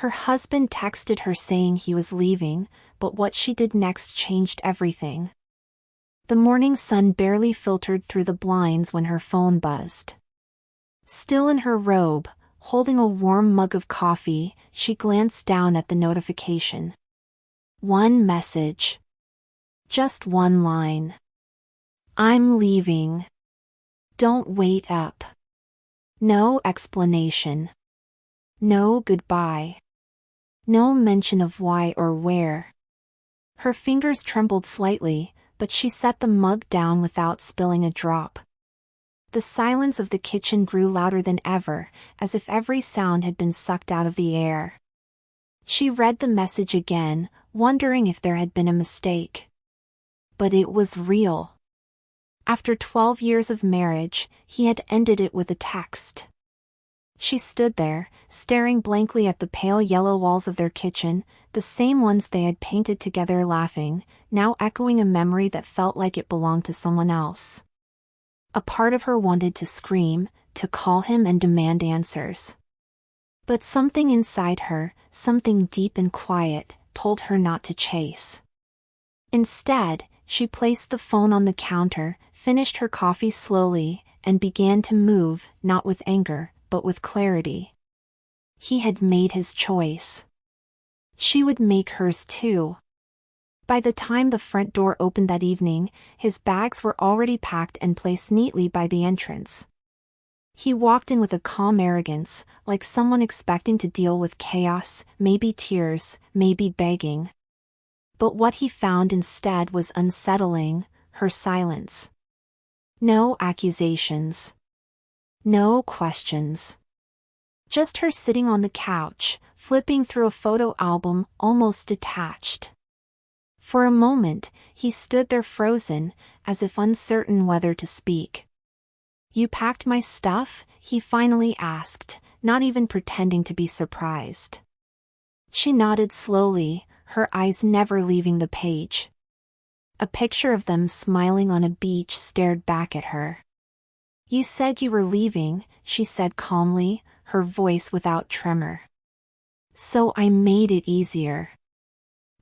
Her husband texted her saying he was leaving, but what she did next changed everything. The morning sun barely filtered through the blinds when her phone buzzed. Still in her robe, holding a warm mug of coffee, she glanced down at the notification. One message. Just one line. I'm leaving. Don't wait up. No explanation. No goodbye. No mention of why or where. Her fingers trembled slightly, but she set the mug down without spilling a drop. The silence of the kitchen grew louder than ever, as if every sound had been sucked out of the air. She read the message again, wondering if there had been a mistake. But it was real. After 12 years of marriage, he had ended it with a text. She stood there, staring blankly at the pale yellow walls of their kitchen, the same ones they had painted together, laughing, now echoing a memory that felt like it belonged to someone else. A part of her wanted to scream, to call him and demand answers. But something inside her, something deep and quiet, told her not to chase. Instead, she placed the phone on the counter, finished her coffee slowly, and began to move, not with anger, but with clarity. He had made his choice. She would make hers too. By the time the front door opened that evening, his bags were already packed and placed neatly by the entrance. He walked in with a calm arrogance, like someone expecting to deal with chaos, maybe tears, maybe begging. But what he found instead was unsettling: her silence. No accusations. No questions. Just her sitting on the couch, flipping through a photo album, almost detached. For a moment, he stood there frozen, as if uncertain whether to speak. "You packed my stuff?" he finally asked, not even pretending to be surprised. She nodded slowly, her eyes never leaving the page. A picture of them smiling on a beach stared back at her. "You said you were leaving," she said calmly, her voice without tremor. "So I made it easier."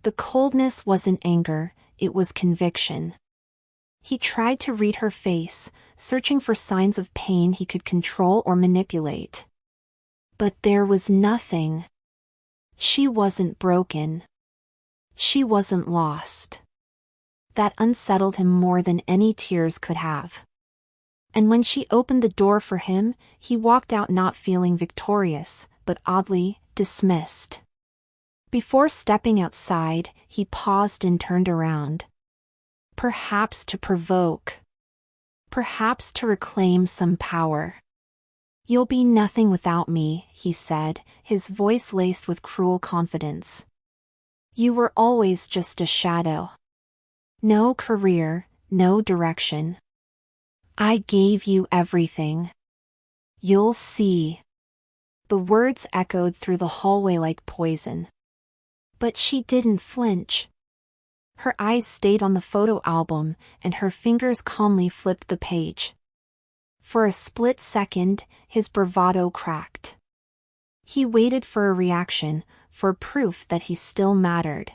The coldness wasn't anger, it was conviction. He tried to read her face, searching for signs of pain he could control or manipulate. But there was nothing. She wasn't broken. She wasn't lost. That unsettled him more than any tears could have. And when she opened the door for him, he walked out not feeling victorious, but oddly dismissed. Before stepping outside, he paused and turned around. Perhaps to provoke. Perhaps to reclaim some power. "You'll be nothing without me," he said, his voice laced with cruel confidence. "You were always just a shadow. No career, no direction. I gave you everything. You'll see." The words echoed through the hallway like poison. But she didn't flinch. Her eyes stayed on the photo album, and her fingers calmly flipped the page. For a split second, his bravado cracked. He waited for a reaction, for proof that he still mattered.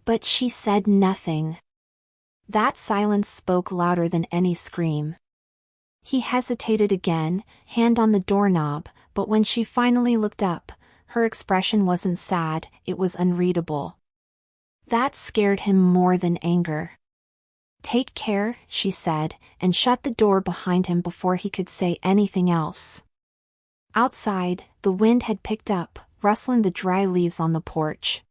But she said nothing. That silence spoke louder than any scream. He hesitated again, hand on the doorknob, but when she finally looked up, her expression wasn't sad, it was unreadable. That scared him more than anger. "Take care," she said, and shut the door behind him before he could say anything else. Outside, the wind had picked up, rustling the dry leaves on the porch.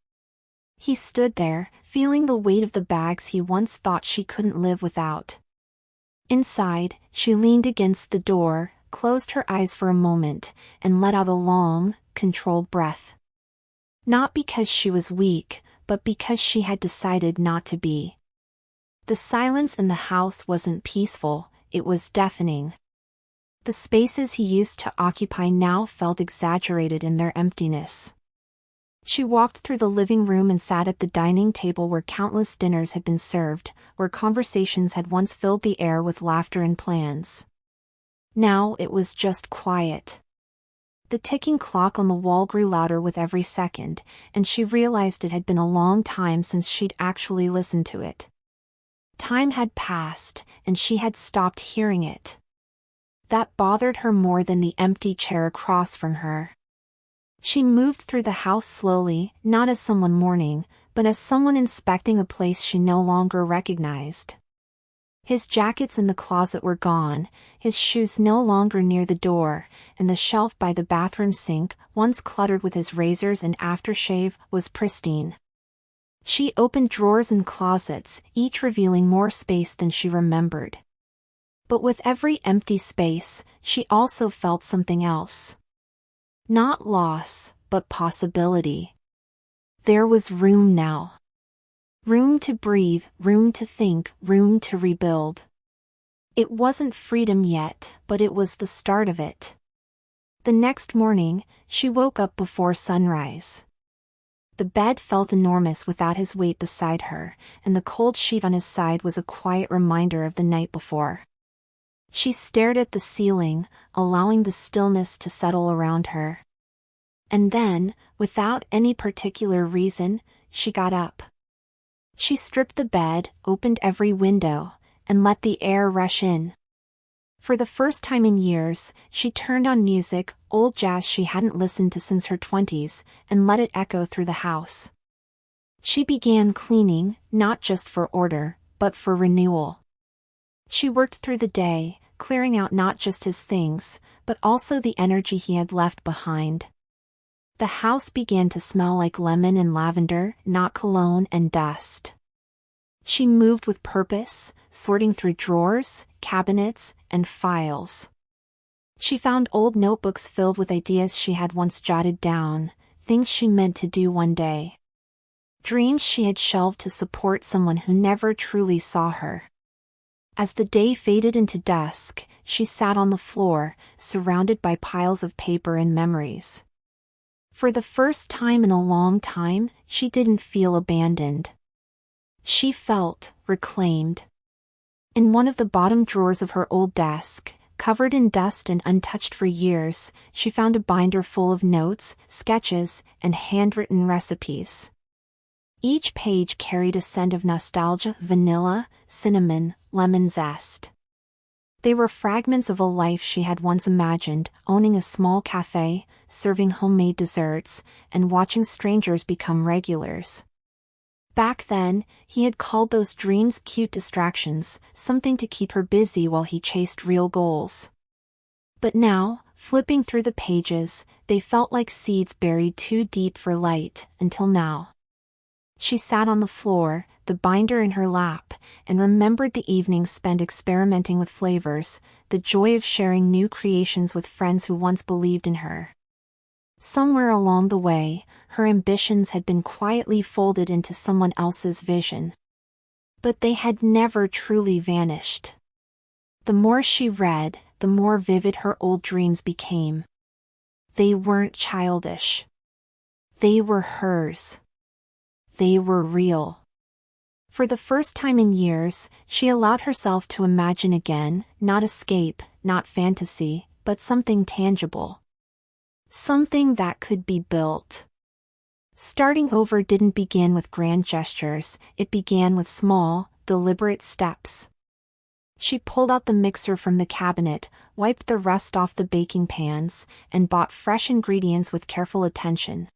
He stood there, feeling the weight of the bags he once thought she couldn't live without. Inside, she leaned against the door, closed her eyes for a moment, and let out a long, controlled breath. Not because she was weak, but because she had decided not to be. The silence in the house wasn't peaceful, it was deafening. The spaces he used to occupy now felt exaggerated in their emptiness. She walked through the living room and sat at the dining table where countless dinners had been served, where conversations had once filled the air with laughter and plans. Now it was just quiet. The ticking clock on the wall grew louder with every second, and she realized it had been a long time since she'd actually listened to it. Time had passed, and she had stopped hearing it. That bothered her more than the empty chair across from her. She moved through the house slowly, not as someone mourning, but as someone inspecting a place she no longer recognized. His jackets in the closet were gone, his shoes no longer near the door, and the shelf by the bathroom sink, once cluttered with his razors and aftershave, was pristine. She opened drawers and closets, each revealing more space than she remembered. But with every empty space, she also felt something else. Not loss, but possibility. There was room now. Room to breathe, room to think, room to rebuild. It wasn't freedom yet, but it was the start of it. The next morning, she woke up before sunrise. The bed felt enormous without his weight beside her, and the cold sheet on his side was a quiet reminder of the night before. She stared at the ceiling, allowing the stillness to settle around her. And then, without any particular reason, she got up. She stripped the bed, opened every window, and let the air rush in. For the first time in years, she turned on music, old jazz she hadn't listened to since her 20s, and let it echo through the house. She began cleaning, not just for order, but for renewal. She worked through the day, clearing out not just his things, but also the energy he had left behind. The house began to smell like lemon and lavender, not cologne and dust. She moved with purpose, sorting through drawers, cabinets, and files. She found old notebooks filled with ideas she had once jotted down, things she meant to do one day. Dreams she had shelved to support someone who never truly saw her. As the day faded into dusk, she sat on the floor, surrounded by piles of paper and memories. For the first time in a long time, she didn't feel abandoned. She felt reclaimed. In one of the bottom drawers of her old desk, covered in dust and untouched for years, she found a binder full of notes, sketches, and handwritten recipes. Each page carried a scent of nostalgia, vanilla, cinnamon, lemon zest. They were fragments of a life she had once imagined, owning a small cafe, serving homemade desserts, and watching strangers become regulars. Back then, he had called those dreams cute distractions, something to keep her busy while he chased real goals. But now, flipping through the pages, they felt like seeds buried too deep for light, until now. She sat on the floor, the binder in her lap, and remembered the evenings spent experimenting with flavors, the joy of sharing new creations with friends who once believed in her. Somewhere along the way, her ambitions had been quietly folded into someone else's vision. But they had never truly vanished. The more she read, the more vivid her old dreams became. They weren't childish. They were hers. They were real. For the first time in years, she allowed herself to imagine again, not escape, not fantasy, but something tangible. Something that could be built. Starting over didn't begin with grand gestures, it began with small, deliberate steps. She pulled out the mixer from the cabinet, wiped the rust off the baking pans, and bought fresh ingredients with careful attention.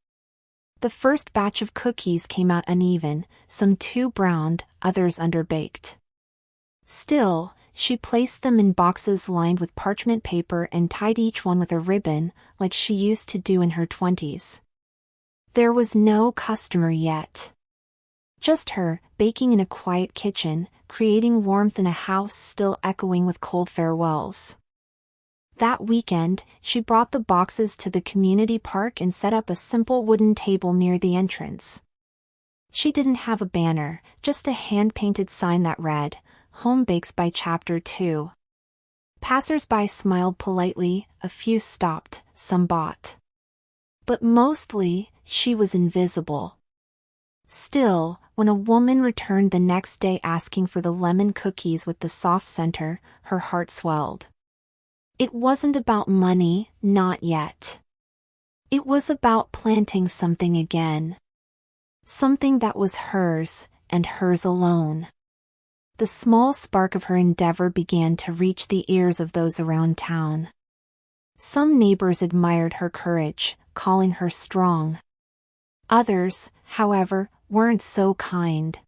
The first batch of cookies came out uneven, some too browned, others underbaked. Still, she placed them in boxes lined with parchment paper and tied each one with a ribbon, like she used to do in her 20s. There was no customer yet. Just her, baking in a quiet kitchen, creating warmth in a house still echoing with cold farewells. That weekend, she brought the boxes to the community park and set up a simple wooden table near the entrance. She didn't have a banner, just a hand-painted sign that read, "Home Bakes by Chapter 2. Passers-by smiled politely, a few stopped, some bought. But mostly, she was invisible. Still, when a woman returned the next day asking for the lemon cookies with the soft center, her heart swelled. It wasn't about money, not yet. It was about planting something again. Something that was hers, and hers alone. The small spark of her endeavor began to reach the ears of those around town. Some neighbors admired her courage, calling her strong. Others, however, weren't so kind.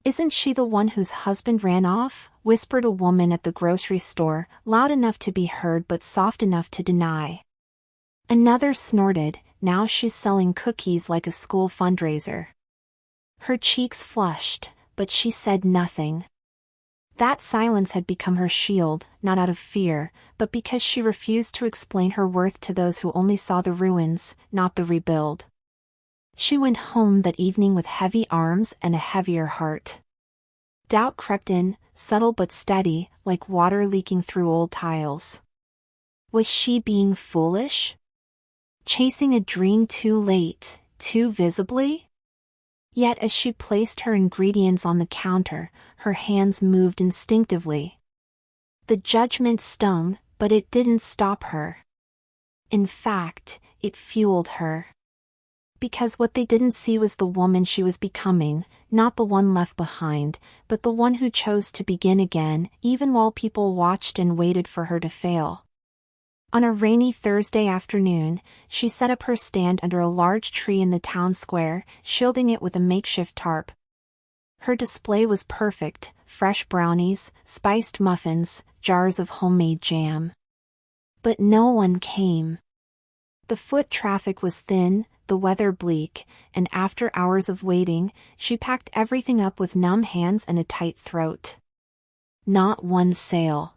"Isn't she the one whose husband ran off?" whispered a woman at the grocery store, loud enough to be heard but soft enough to deny. Another snorted, "Now she's selling cookies like a school fundraiser." Her cheeks flushed, but she said nothing. That silence had become her shield, not out of fear, but because she refused to explain her worth to those who only saw the ruins, not the rebuild. She went home that evening with heavy arms and a heavier heart. Doubt crept in, subtle but steady, like water leaking through old tiles. Was she being foolish? Chasing a dream too late, too visibly? Yet as she placed her ingredients on the counter, her hands moved instinctively. The judgment stung, but it didn't stop her. In fact, it fueled her. Because what they didn't see was the woman she was becoming, not the one left behind, but the one who chose to begin again, even while people watched and waited for her to fail. On a rainy Thursday afternoon, she set up her stand under a large tree in the town square, shielding it with a makeshift tarp. Her display was perfect: fresh brownies, spiced muffins, jars of homemade jam. But no one came. The foot traffic was thin, the weather bleak, and after hours of waiting, she packed everything up with numb hands and a tight throat. Not one sale.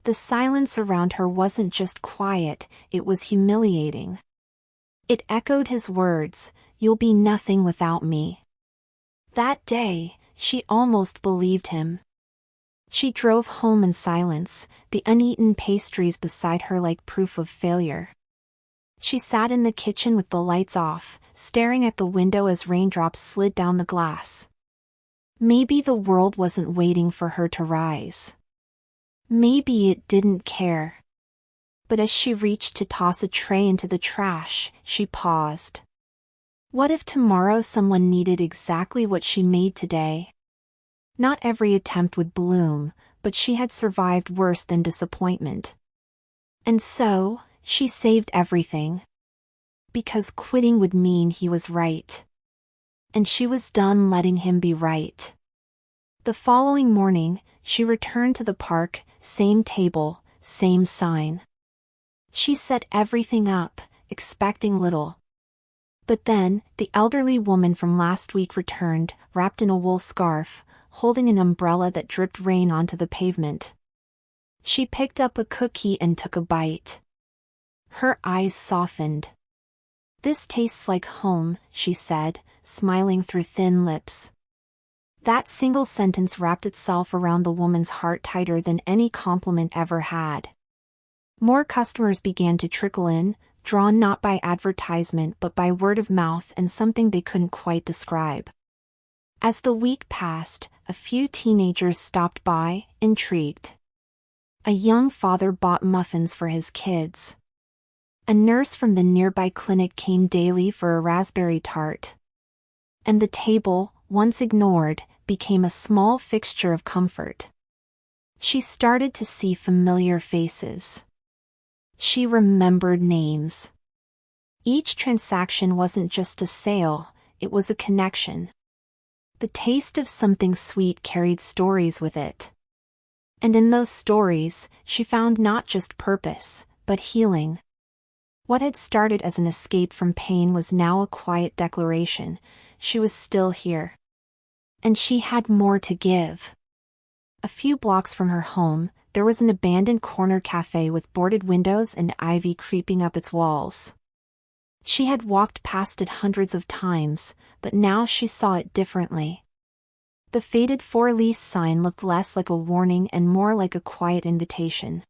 The silence around her wasn't just quiet, it was humiliating. It echoed his words, "You'll be nothing without me." That day, she almost believed him. She drove home in silence, the uneaten pastries beside her like proof of failure. She sat in the kitchen with the lights off, staring at the window as raindrops slid down the glass. Maybe the world wasn't waiting for her to rise. Maybe it didn't care. But as she reached to toss a tray into the trash, she paused. What if tomorrow someone needed exactly what she made today? Not every attempt would bloom, but she had survived worse than disappointment. And so, she saved everything. Because quitting would mean he was right. And she was done letting him be right. The following morning, she returned to the park, same table, same sign. She set everything up, expecting little. But then, the elderly woman from last week returned, wrapped in a wool scarf, holding an umbrella that dripped rain onto the pavement. She picked up a cookie and took a bite. Her eyes softened. "This tastes like home," she said, smiling through thin lips. That single sentence wrapped itself around the woman's heart tighter than any compliment ever had. More customers began to trickle in, drawn not by advertisement but by word of mouth and something they couldn't quite describe. As the week passed, a few teenagers stopped by, intrigued. A young father bought muffins for his kids. A nurse from the nearby clinic came daily for a raspberry tart. And the table, once ignored, became a small fixture of comfort. She started to see familiar faces. She remembered names. Each transaction wasn't just a sale, it was a connection. The taste of something sweet carried stories with it. And in those stories, she found not just purpose, but healing. What had started as an escape from pain was now a quiet declaration: she was still here. And she had more to give. A few blocks from her home, there was an abandoned corner cafe with boarded windows and ivy creeping up its walls. She had walked past it hundreds of times, but now she saw it differently. The faded "for lease" sign looked less like a warning and more like a quiet invitation.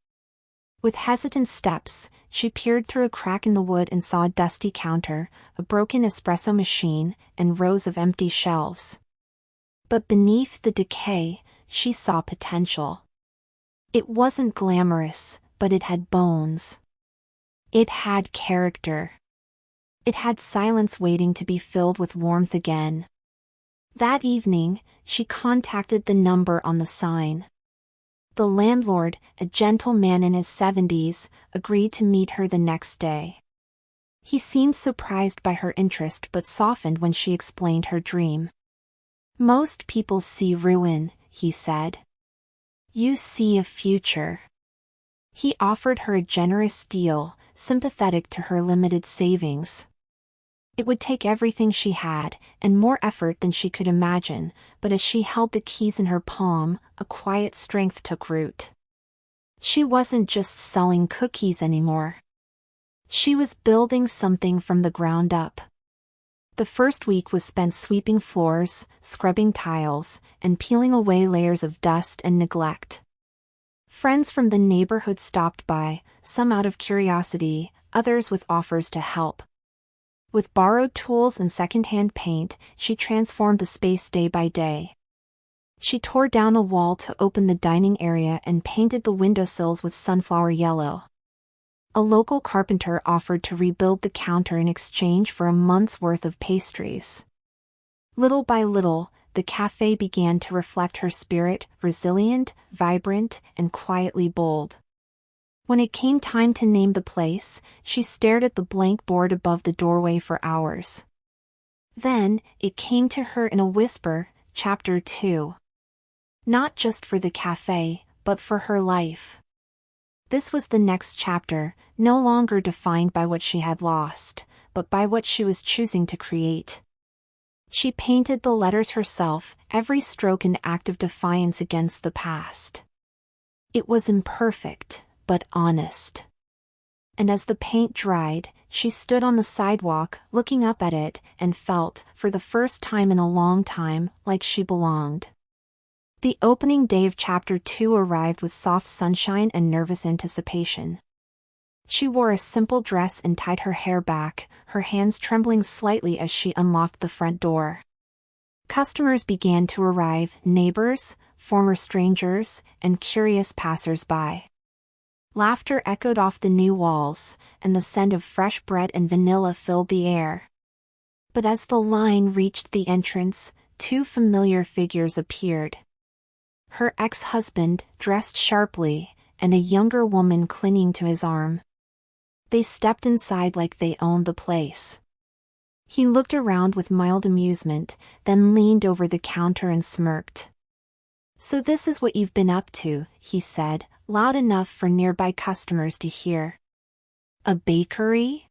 With hesitant steps, she peered through a crack in the wood and saw a dusty counter, a broken espresso machine, and rows of empty shelves. But beneath the decay, she saw potential. It wasn't glamorous, but it had bones. It had character. It had silence waiting to be filled with warmth again. That evening, she contacted the number on the sign. The landlord, a gentle man in his 70s, agreed to meet her the next day. He seemed surprised by her interest but softened when she explained her dream. "Most people see ruin," he said. "You see a future." He offered her a generous deal, sympathetic to her limited savings. It would take everything she had, and more effort than she could imagine, but as she held the keys in her palm, a quiet strength took root. She wasn't just selling cookies anymore. She was building something from the ground up. The first week was spent sweeping floors, scrubbing tiles, and peeling away layers of dust and neglect. Friends from the neighborhood stopped by, some out of curiosity, others with offers to help. With borrowed tools and secondhand paint, she transformed the space day by day. She tore down a wall to open the dining area and painted the windowsills with sunflower yellow. A local carpenter offered to rebuild the counter in exchange for a month's worth of pastries. Little by little, the cafe began to reflect her spirit, resilient, vibrant, and quietly bold. When it came time to name the place, she stared at the blank board above the doorway for hours. Then, it came to her in a whisper, Chapter 2. Not just for the cafe, but for her life. This was the next chapter, no longer defined by what she had lost, but by what she was choosing to create. She painted the letters herself, every stroke an act of defiance against the past. It was imperfect, but honest. And as the paint dried, she stood on the sidewalk, looking up at it, and felt, for the first time in a long time, like she belonged. The opening day of Chapter 2 arrived with soft sunshine and nervous anticipation. She wore a simple dress and tied her hair back, her hands trembling slightly as she unlocked the front door. Customers began to arrive, neighbors, former strangers, and curious passers-by. Laughter echoed off the new walls, and the scent of fresh bread and vanilla filled the air. But as the line reached the entrance, two familiar figures appeared. Her ex-husband, dressed sharply, and a younger woman clinging to his arm. They stepped inside like they owned the place. He looked around with mild amusement, then leaned over the counter and smirked. "So this is what you've been up to," he said, loud enough for nearby customers to hear. "A bakery?"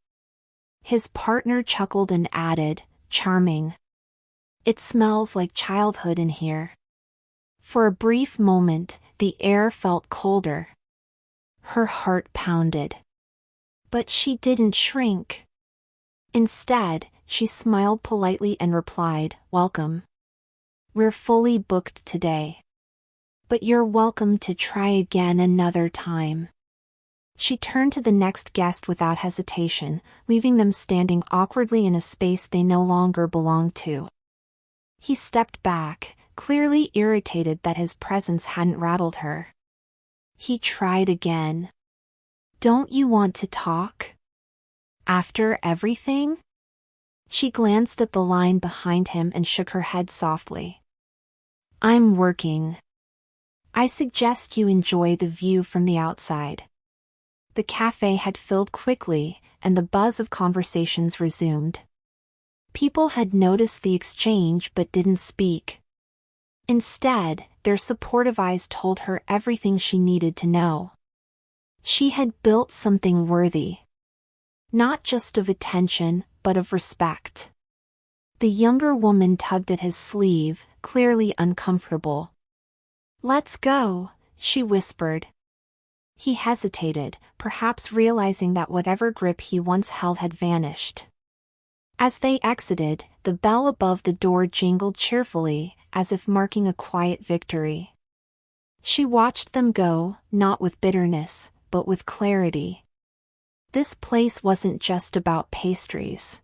His partner chuckled and added, "Charming. It smells like childhood in here." For a brief moment, the air felt colder. Her heart pounded. But she didn't shrink. Instead, she smiled politely and replied, "Welcome. We're fully booked today. But you're welcome to try again another time." She turned to the next guest without hesitation, leaving them standing awkwardly in a space they no longer belonged to. He stepped back, clearly irritated that his presence hadn't rattled her. He tried again. "Don't you want to talk? After everything?" She glanced at the line behind him and shook her head softly. "I'm working. I suggest you enjoy the view from the outside." The cafe had filled quickly, and the buzz of conversations resumed. People had noticed the exchange but didn't speak. Instead, their supportive eyes told her everything she needed to know. She had built something worthy. Not just of attention, but of respect. The younger woman tugged at his sleeve, clearly uncomfortable. "Let's go," she whispered. He hesitated, perhaps realizing that whatever grip he once held had vanished. As they exited, the bell above the door jingled cheerfully, as if marking a quiet victory. She watched them go, not with bitterness, but with clarity. This place wasn't just about pastries.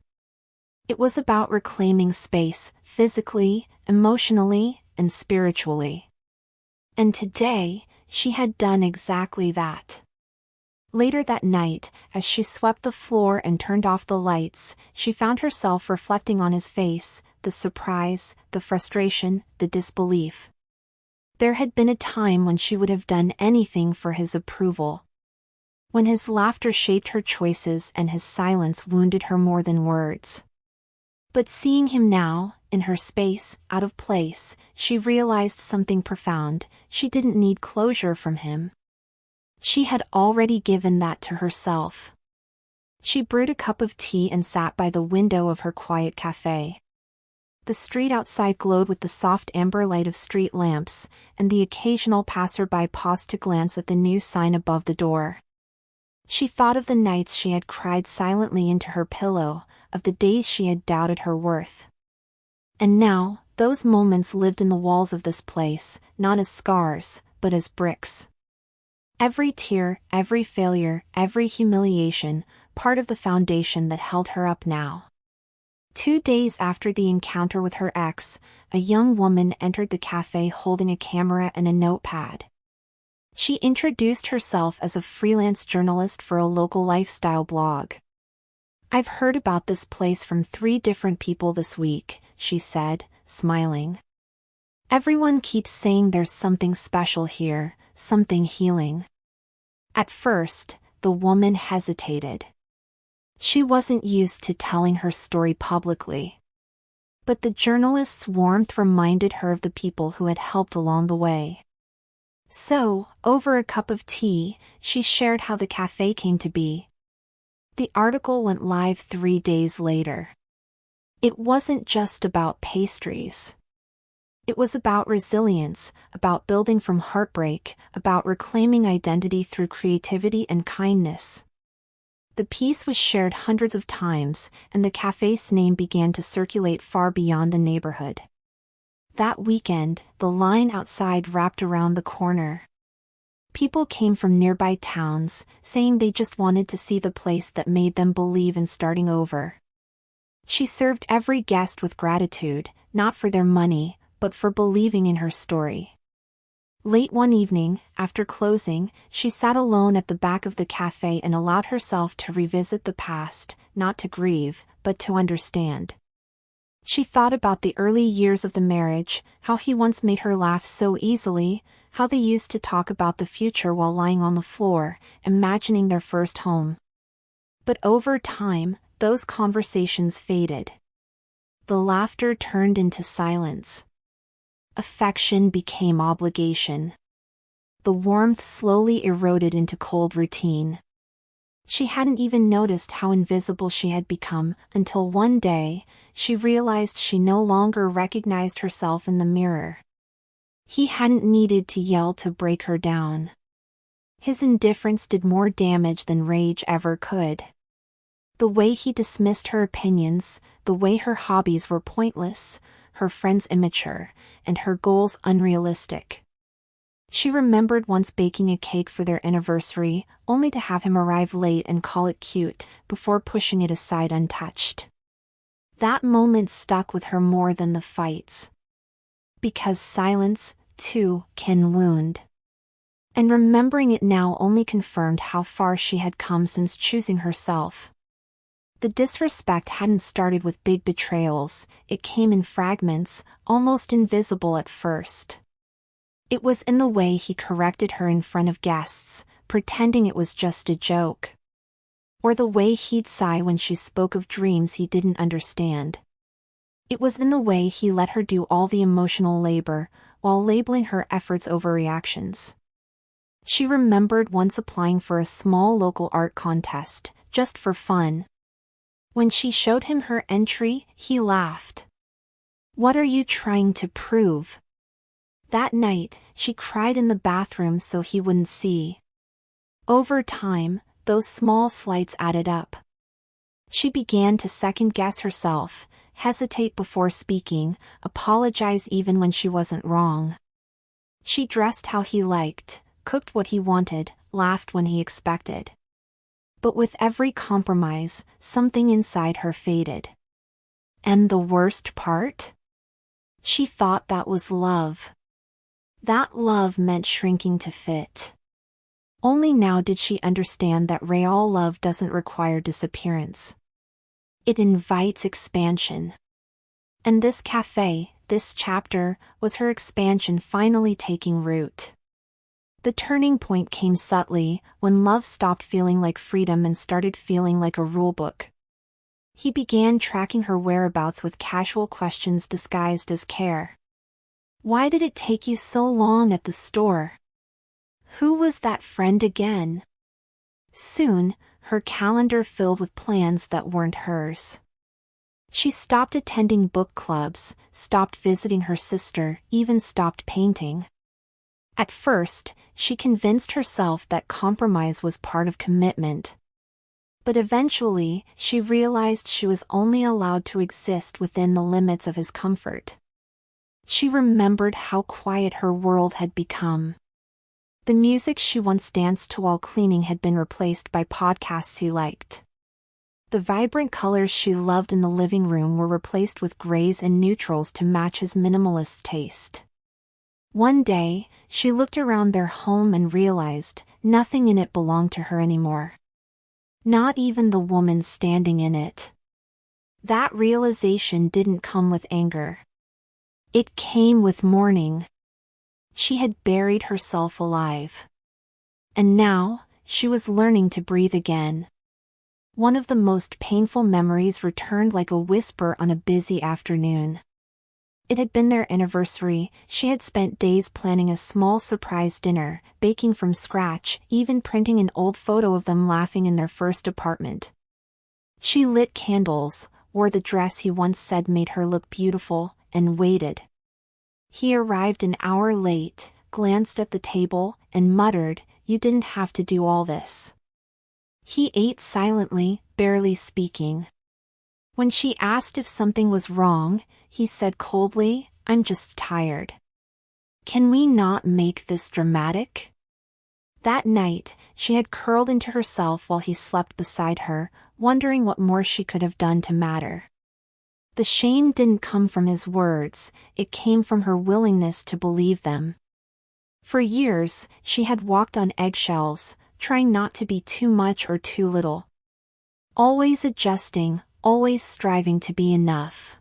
It was about reclaiming space, physically, emotionally, and spiritually. And today, she had done exactly that. Later that night, as she swept the floor and turned off the lights, she found herself reflecting on his face, the surprise, the frustration, the disbelief. There had been a time when she would have done anything for his approval. When his laughter shaped her choices and his silence wounded her more than words. But seeing him now, in her space, out of place, she realized something profound. She didn't need closure from him. She had already given that to herself. She brewed a cup of tea and sat by the window of her quiet cafe. The street outside glowed with the soft amber light of street lamps, and the occasional passerby paused to glance at the new sign above the door. She thought of the nights she had cried silently into her pillow, of the days she had doubted her worth. And now, those moments lived in the walls of this place, not as scars, but as bricks. Every tear, every failure, every humiliation, part of the foundation that held her up now. 2 days after the encounter with her ex, a young woman entered the cafe holding a camera and a notepad. She introduced herself as a freelance journalist for a local lifestyle blog. "I've heard about this place from 3 different people this week," she said, smiling. "Everyone keeps saying there's something special here, something healing." At first, the woman hesitated. She wasn't used to telling her story publicly. But the journalist's warmth reminded her of the people who had helped along the way. So, over a cup of tea, she shared how the cafe came to be. The article went live 3 days later. It wasn't just about pastries. It was about resilience, about building from heartbreak, about reclaiming identity through creativity and kindness. The piece was shared hundreds of times, and the cafe's name began to circulate far beyond the neighborhood. That weekend, the line outside wrapped around the corner. People came from nearby towns, saying they just wanted to see the place that made them believe in starting over. She served every guest with gratitude, not for their money, but for believing in her story. Late one evening, after closing, she sat alone at the back of the cafe and allowed herself to revisit the past, not to grieve, but to understand. She thought about the early years of the marriage, how he once made her laugh so easily, how they used to talk about the future while lying on the floor, imagining their first home. But over time, those conversations faded. The laughter turned into silence. Affection became obligation. The warmth slowly eroded into cold routine. She hadn't even noticed how invisible she had become, until one day, she realized she no longer recognized herself in the mirror. He hadn't needed to yell to break her down. His indifference did more damage than rage ever could. The way he dismissed her opinions, the way her hobbies were pointless, her friends immature, and her goals unrealistic. She remembered once baking a cake for their anniversary, only to have him arrive late and call it cute, before pushing it aside untouched. That moment stuck with her more than the fights. Because silence, too, can wound. And remembering it now only confirmed how far she had come since choosing herself. The disrespect hadn't started with big betrayals, it came in fragments, almost invisible at first. It was in the way he corrected her in front of guests, pretending it was just a joke. Or the way he'd sigh when she spoke of dreams he didn't understand. It was in the way he let her do all the emotional labor, while labeling her efforts overreactions. She remembered once applying for a small local art contest, just for fun. When she showed him her entry, he laughed. "What are you trying to prove?" That night, she cried in the bathroom so he wouldn't see. Over time, those small slights added up. She began to second-guess herself, hesitate before speaking, apologize even when she wasn't wrong. She dressed how he liked, cooked what he wanted, laughed when he expected. But with every compromise, something inside her faded. And the worst part? She thought that was love. That love meant shrinking to fit. Only now did she understand that real love doesn't require disappearance. It invites expansion. And this cafe, this chapter, was her expansion finally taking root. The turning point came subtly, when love stopped feeling like freedom and started feeling like a rulebook. He began tracking her whereabouts with casual questions disguised as care. Why did it take you so long at the store? Who was that friend again? Soon, her calendar filled with plans that weren't hers. She stopped attending book clubs, stopped visiting her sister, even stopped painting. At first, she convinced herself that compromise was part of commitment. But eventually, she realized she was only allowed to exist within the limits of his comfort. She remembered how quiet her world had become. The music she once danced to while cleaning had been replaced by podcasts he liked. The vibrant colors she loved in the living room were replaced with grays and neutrals to match his minimalist taste. One day, she looked around their home and realized nothing in it belonged to her anymore. Not even the woman standing in it. That realization didn't come with anger. It came with mourning. She had buried herself alive. And now, she was learning to breathe again. One of the most painful memories returned like a whisper on a busy afternoon. It had been their anniversary. She had spent days planning a small surprise dinner, baking from scratch, even printing an old photo of them laughing in their first apartment. She lit candles, wore the dress he once said made her look beautiful, and waited. He arrived an hour late, glanced at the table, and muttered, "You didn't have to do all this." He ate silently, barely speaking. When she asked if something was wrong, he said coldly, "I'm just tired." "Can we not make this dramatic?" That night, she had curled into herself while he slept beside her, wondering what more she could have done to matter. The shame didn't come from his words, it came from her willingness to believe them. For years, she had walked on eggshells, trying not to be too much or too little. Always adjusting, always striving to be enough.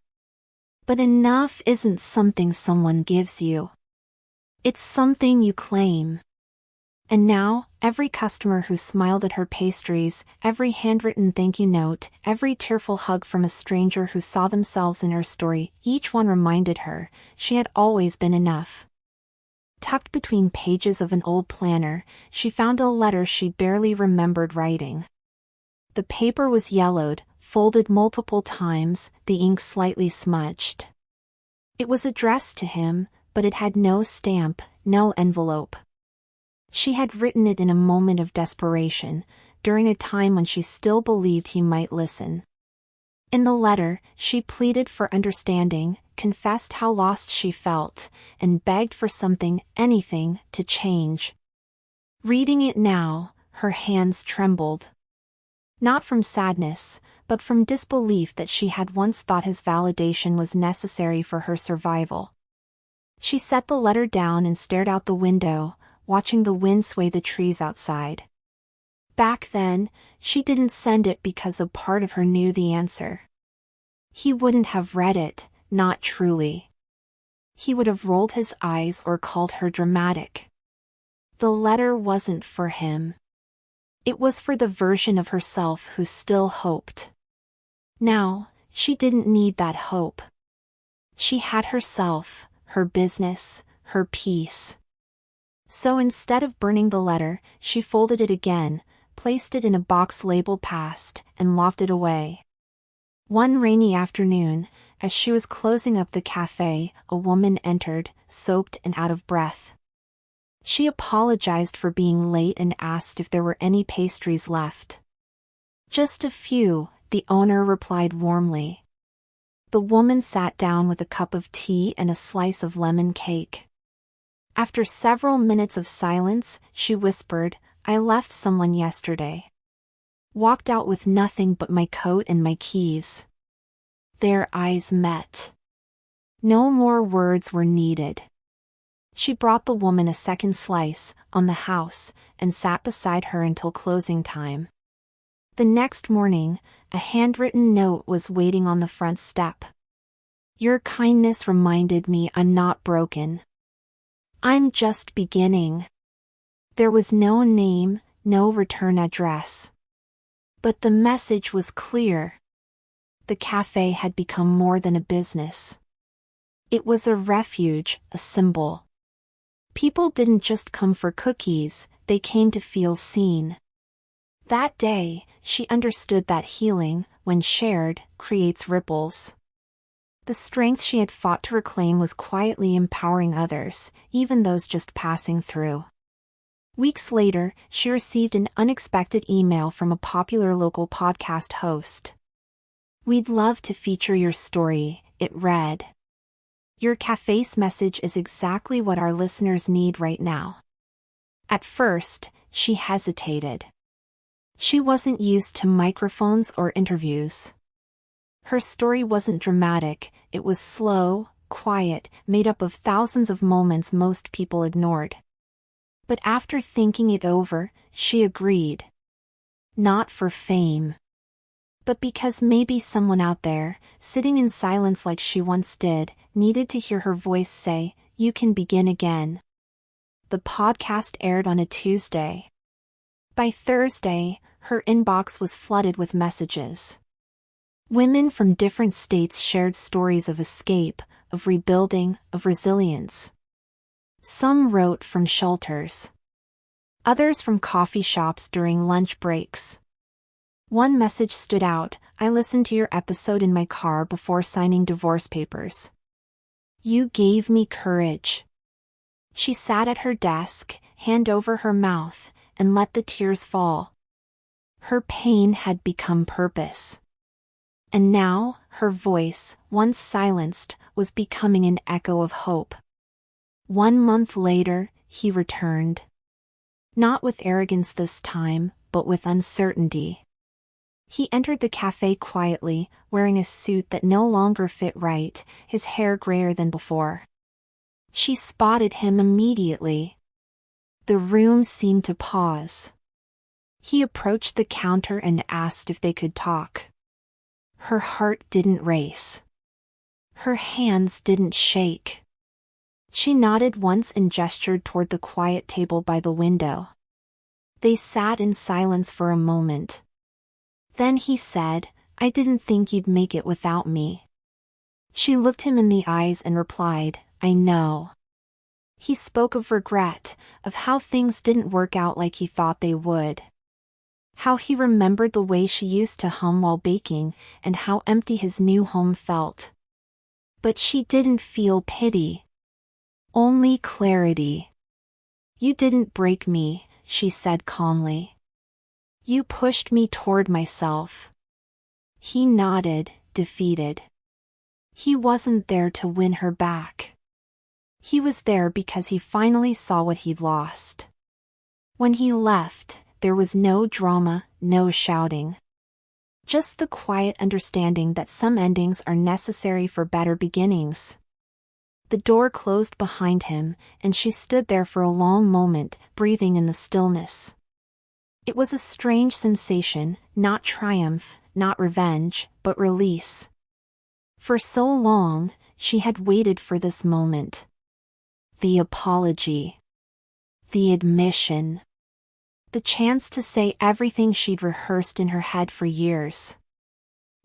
But enough isn't something someone gives you. It's something you claim. And now, every customer who smiled at her pastries, every handwritten thank you note, every tearful hug from a stranger who saw themselves in her story, each one reminded her she had always been enough. Tucked between pages of an old planner, she found a letter she barely remembered writing. The paper was yellowed, folded multiple times, the ink slightly smudged. It was addressed to him, but it had no stamp, no envelope. She had written it in a moment of desperation, during a time when she still believed he might listen. In the letter, she pleaded for understanding, confessed how lost she felt, and begged for something, anything, to change. Reading it now, her hands trembled. Not from sadness, but from disbelief that she had once thought his validation was necessary for her survival. She set the letter down and stared out the window, watching the wind sway the trees outside. Back then, she didn't send it because a part of her knew the answer. He wouldn't have read it, not truly. He would have rolled his eyes or called her dramatic. The letter wasn't for him. It was for the version of herself who still hoped. Now, she didn't need that hope. She had herself, her business, her peace. So instead of burning the letter, she folded it again, placed it in a box labeled past, and locked it away. One rainy afternoon, as she was closing up the cafe, a woman entered, soaked and out of breath. She apologized for being late and asked if there were any pastries left. "Just a few," the owner replied warmly. The woman sat down with a cup of tea and a slice of lemon cake. After several minutes of silence, she whispered, "I left someone yesterday. Walked out with nothing but my coat and my keys." Their eyes met. No more words were needed. She brought the woman a second slice, on the house, and sat beside her until closing time. The next morning, a handwritten note was waiting on the front step. Your kindness reminded me I'm not broken. I'm just beginning. There was no name, no return address. But the message was clear. The cafe had become more than a business. It was a refuge, a symbol. People didn't just come for cookies, they came to feel seen. That day, she understood that healing, when shared, creates ripples. The strength she had fought to reclaim was quietly empowering others, even those just passing through. Weeks later, she received an unexpected email from a popular local podcast host. We'd love to feature your story, it read. Your cafe's message is exactly what our listeners need right now. At first, she hesitated. She wasn't used to microphones or interviews. Her story wasn't dramatic, it was slow, quiet, made up of thousands of moments most people ignored. But after thinking it over, she agreed. Not for fame. But because maybe someone out there, sitting in silence like she once did, needed to hear her voice say, "You can begin again." The podcast aired on a Tuesday. By Thursday, her inbox was flooded with messages. Women from different states shared stories of escape, of rebuilding, of resilience. Some wrote from shelters. Others from coffee shops during lunch breaks. One message stood out: I listened to your episode in my car before signing divorce papers. You gave me courage. She sat at her desk, hand over her mouth, and let the tears fall. Her pain had become purpose. And now, her voice, once silenced, was becoming an echo of hope. 1 month later, he returned. Not with arrogance this time, but with uncertainty. He entered the cafe quietly, wearing a suit that no longer fit right, his hair grayer than before. She spotted him immediately. The room seemed to pause. He approached the counter and asked if they could talk. Her heart didn't race. Her hands didn't shake. She nodded once and gestured toward the quiet table by the window. They sat in silence for a moment. Then he said, I didn't think you'd make it without me. She looked him in the eyes and replied, I know. He spoke of regret, of how things didn't work out like he thought they would. How he remembered the way she used to hum while baking, and how empty his new home felt. But she didn't feel pity. Only clarity. You didn't break me, she said calmly. You pushed me toward myself. He nodded, defeated. He wasn't there to win her back. He was there because he finally saw what he'd lost. When he left, there was no drama, no shouting. Just the quiet understanding that some endings are necessary for better beginnings. The door closed behind him, and she stood there for a long moment, breathing in the stillness. It was a strange sensation, not triumph, not revenge, but release. For so long, she had waited for this moment. The apology. The admission. The chance to say everything she'd rehearsed in her head for years.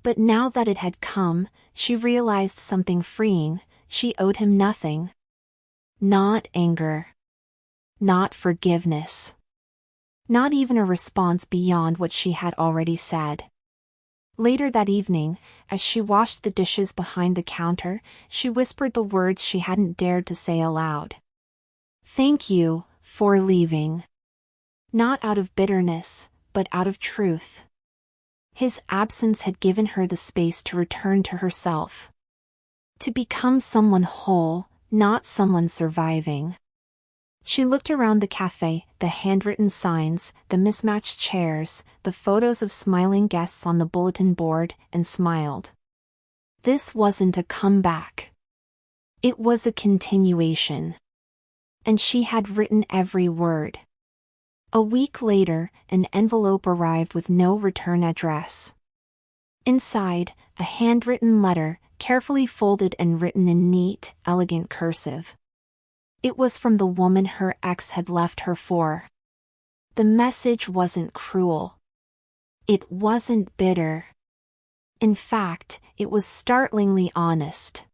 But now that it had come, she realized something freeing: she owed him nothing. Not anger. Not forgiveness. Not even a response beyond what she had already said. Later that evening, as she washed the dishes behind the counter, she whispered the words she hadn't dared to say aloud. Thank you for leaving. Not out of bitterness, but out of truth. His absence had given her the space to return to herself. To become someone whole, not someone surviving. She looked around the cafe, the handwritten signs, the mismatched chairs, the photos of smiling guests on the bulletin board, and smiled. This wasn't a comeback. It was a continuation. And she had written every word. A week later, an envelope arrived with no return address. Inside, a handwritten letter, carefully folded and written in neat, elegant cursive. It was from the woman her ex had left her for. The message wasn't cruel. It wasn't bitter. In fact, it was startlingly honest.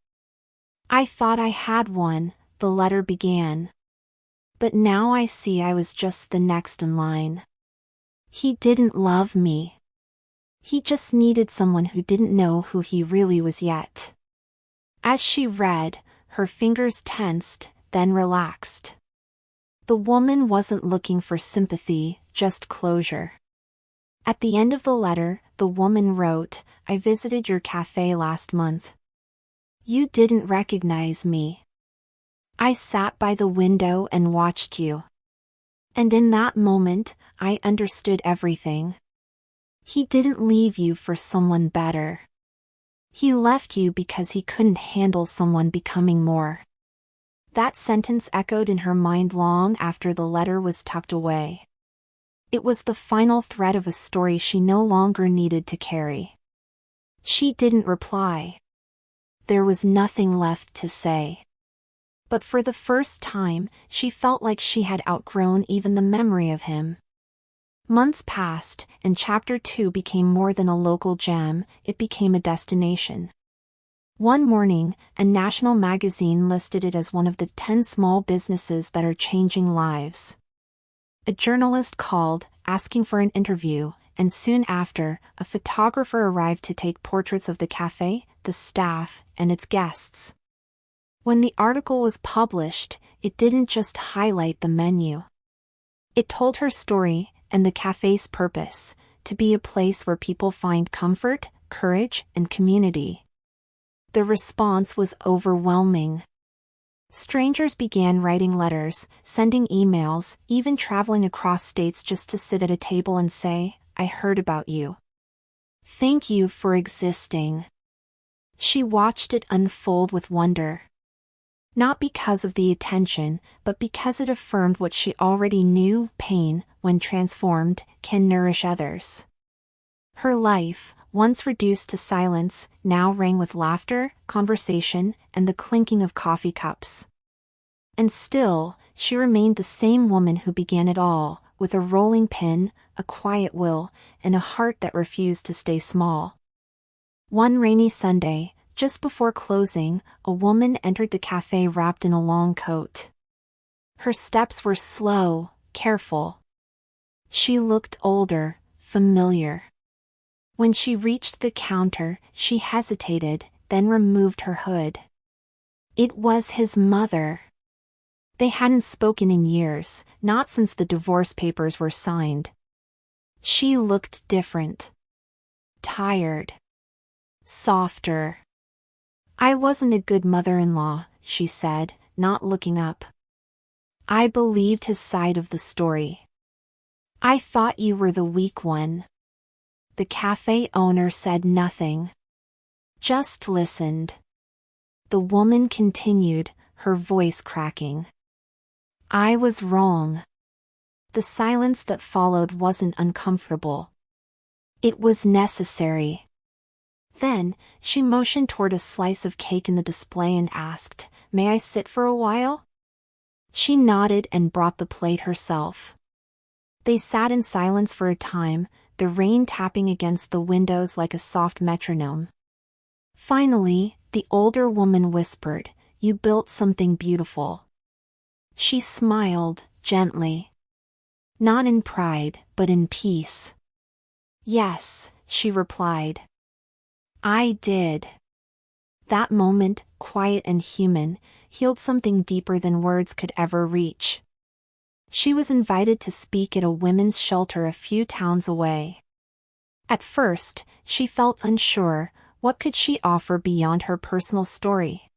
"I thought I had one," the letter began. "But now I see I was just the next in line. He didn't love me. He just needed someone who didn't know who he really was yet." As she read, her fingers tensed, then relaxed. The woman wasn't looking for sympathy, just closure. At the end of the letter, the woman wrote, "I visited your cafe last month. You didn't recognize me. I sat by the window and watched you. And in that moment, I understood everything. He didn't leave you for someone better. He left you because he couldn't handle someone becoming more." That sentence echoed in her mind long after the letter was tucked away. It was the final thread of a story she no longer needed to carry. She didn't reply. There was nothing left to say. But for the first time, she felt like she had outgrown even the memory of him. Months passed, and Chapter 2 became more than a local gem, it became a destination. One morning, a national magazine listed it as one of the 10 small businesses that are changing lives. A journalist called, asking for an interview, and soon after, a photographer arrived to take portraits of the cafe, the staff, and its guests. When the article was published, it didn't just highlight the menu. It told her story, and the cafe's purpose, to be a place where people find comfort, courage, and community. The response was overwhelming. Strangers began writing letters, sending emails, even traveling across states just to sit at a table and say, "I heard about you. Thank you for existing." She watched it unfold with wonder. Not because of the attention, but because it affirmed what she already knew: pain, when transformed, can nourish others. Her life, once reduced to silence, now rang with laughter, conversation, and the clinking of coffee cups. And still, she remained the same woman who began it all, with a rolling pin, a quiet will, and a heart that refused to stay small. One rainy Sunday, just before closing, a woman entered the cafe wrapped in a long coat. Her steps were slow, careful. She looked older, familiar. When she reached the counter, she hesitated, then removed her hood. It was his mother. They hadn't spoken in years, not since the divorce papers were signed. She looked different. Tired. Softer. "I wasn't a good mother-in-law," she said, not looking up. "I believed his side of the story. I thought you were the weak one." The cafe owner said nothing. Just listened. The woman continued, her voice cracking. "I was wrong." The silence that followed wasn't uncomfortable. It was necessary. Then, she motioned toward a slice of cake in the display and asked, "May I sit for a while?" She nodded and brought the plate herself. They sat in silence for a time, the rain tapping against the windows like a soft metronome. Finally, the older woman whispered, "You built something beautiful." She smiled, gently. Not in pride, but in peace. "Yes," she replied. "I did." That moment, quiet and human, healed something deeper than words could ever reach. She was invited to speak at a women's shelter a few towns away. At first, she felt unsure, what could she offer beyond her personal story?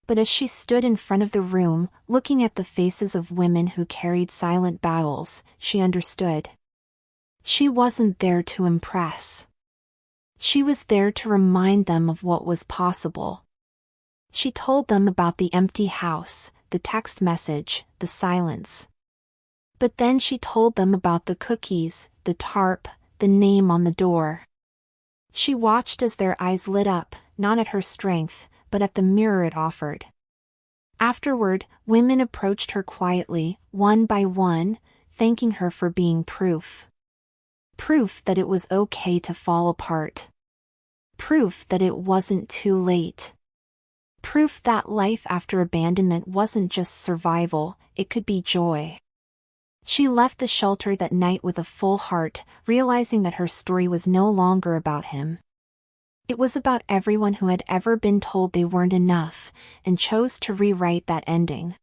But as she stood in front of the room, looking at the faces of women who carried silent battles, she understood. She wasn't there to impress. She was there to remind them of what was possible. She told them about the empty house, the text message, the silence. But then she told them about the cookies, the tarp, the name on the door. She watched as their eyes lit up, not at her strength, but at the mirror it offered. Afterward, women approached her quietly, one by one, thanking her for being proof. Proof that it was okay to fall apart. Proof that it wasn't too late. Proof that life after abandonment wasn't just survival, it could be joy. She left the shelter that night with a full heart, realizing that her story was no longer about him. It was about everyone who had ever been told they weren't enough, and chose to rewrite that ending.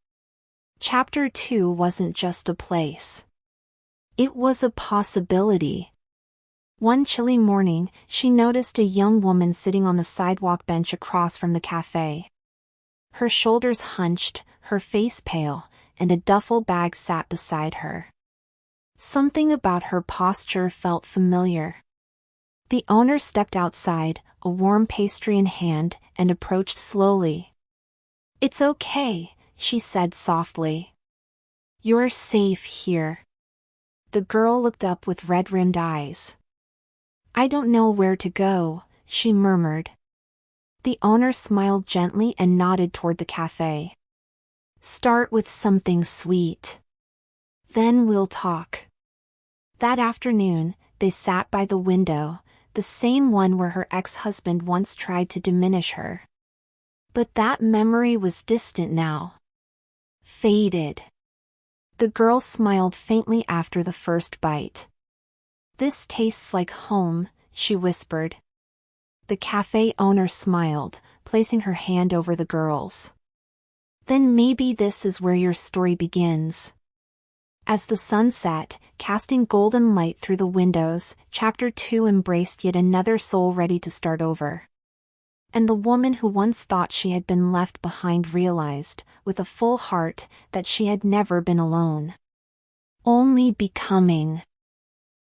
Chapter 2 wasn't just a place. It was a possibility. One chilly morning, she noticed a young woman sitting on the sidewalk bench across from the cafe. Her shoulders hunched, her face pale, and a duffel bag sat beside her. Something about her posture felt familiar. The owner stepped outside, a warm pastry in hand, and approached slowly. "It's okay," she said softly. "You're safe here." The girl looked up with red-rimmed eyes. "I don't know where to go," she murmured. The owner smiled gently and nodded toward the cafe. "Start with something sweet. Then we'll talk." That afternoon, they sat by the window, the same one where her ex-husband once tried to diminish her. But that memory was distant now. Faded. The girl smiled faintly after the first bite. "This tastes like home," she whispered. The cafe owner smiled, placing her hand over the girl's. "Then maybe this is where your story begins." As the sun set, casting golden light through the windows, Chapter 2 embraced yet another soul ready to start over. And the woman who once thought she had been left behind realized, with a full heart, that she had never been alone. Only becoming.